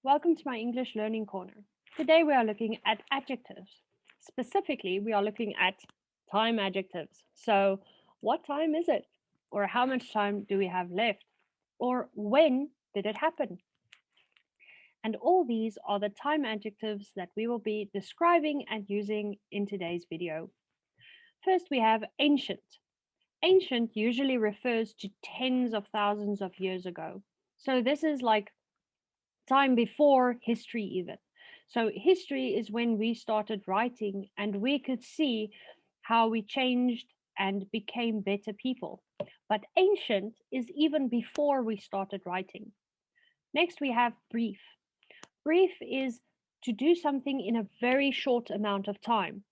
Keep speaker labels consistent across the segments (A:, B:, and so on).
A: Welcome to my English Learning Corner. Today we are looking at adjectives. Specifically, we are looking at time adjectives. So, what time is it? Or how much time do we have left? Or when did it happen? And all these are the time adjectives that we will be describing and using in today's video. First, we have ancient. Ancient usually refers to tens of thousands of years ago. So, this is like time before history even. So history is when we started writing and we could see how we changed and became better people. But ancient is even before we started writing. Next we have brief. Brief is to do something in a very short amount of time.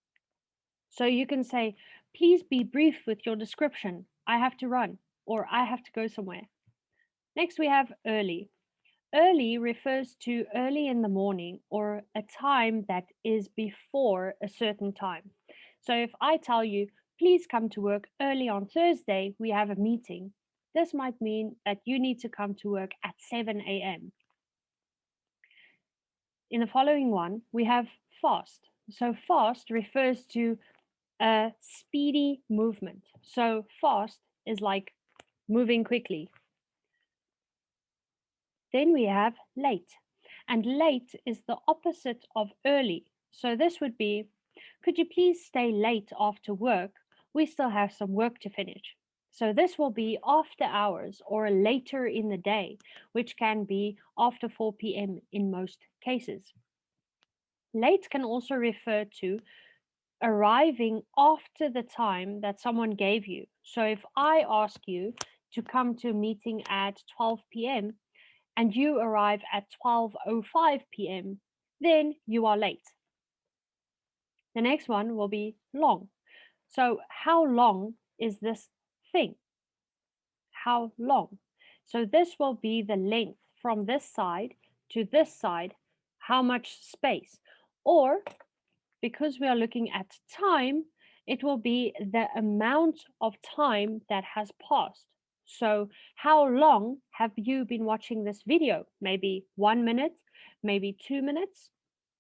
A: So you can say, please be brief with your description. I have to run or I have to go somewhere. Next we have early. Early refers to early in the morning or a time that is before a certain time. So if I tell you, please come to work early on Thursday, we have a meeting. This might mean that you need to come to work at 7 a.m. In the following one, we have fast. So fast refers to a speedy movement. So fast is like moving quickly. Then we have late, and late is the opposite of early. So this would be, could you please stay late after work? We still have some work to finish. So this will be after hours or later in the day, which can be after 4 p.m. in most cases. Late can also refer to arriving after the time that someone gave you. So if I ask you to come to a meeting at 12 p.m., and you arrive at 12:05 p.m., then you are late. The next one will be long. So, how long is this thing? How long? So, this will be the length from this side to this side, how much space. Or, because we are looking at time, it will be the amount of time that has passed. So, how long have you been watching this video? Maybe 1 minute, maybe 2 minutes?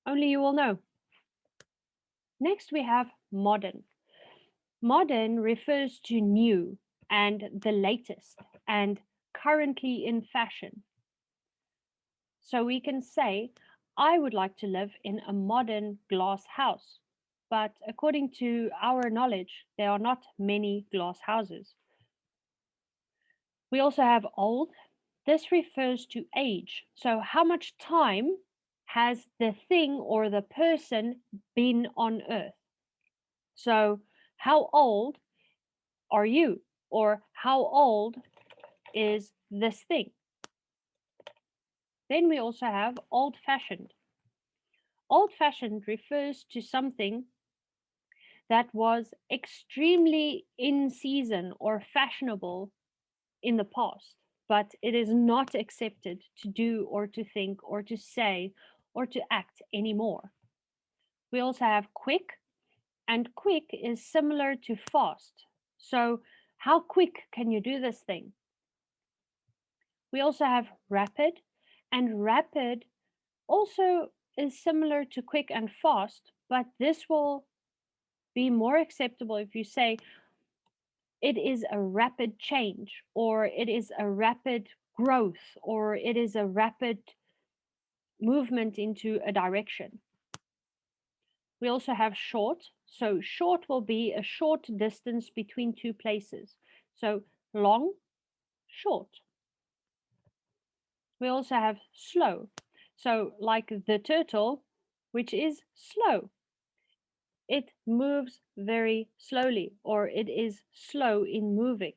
A: Only you will know. Next, we have modern. Modern refers to new and the latest and currently in fashion. So, we can say, I would like to live in a modern glass house. But according to our knowledge, there are not many glass houses. We also have old. This refers to age. So, how much time has the thing or the person been on earth? So, how old are you? Or how old is this thing? Then we also have old fashioned. Old fashioned refers to something that was extremely in season or fashionable in the past, but it is not accepted to do or to think or to say or to act anymore. We also have quick, and quick is similar to fast. So, how quick can you do this thing? We also have rapid, and rapid also is similar to quick and fast, but this will be more acceptable if you say it is a rapid change, or it is a rapid growth, or it is a rapid movement into a direction. We also have short. So, short will be a short distance between two places. So, long, short. We also have slow. So, like the turtle, which is slow. It moves very slowly, or it is slow in moving.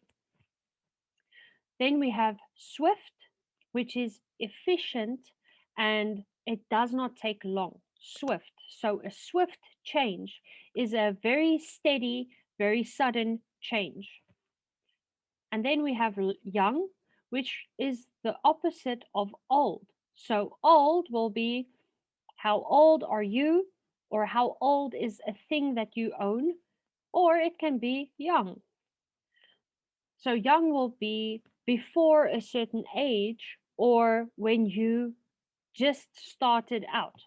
A: Then we have swift, which is efficient and it does not take long. Swift. So a swift change is a very steady, very sudden change. And then we have young, which is the opposite of old. So old will be how old are you, or how old is a thing that you own, or it can be young. So young will be before a certain age or when you just started out.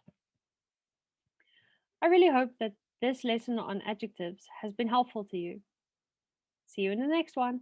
A: I really hope that this lesson on adjectives has been helpful to you. See you in the next one.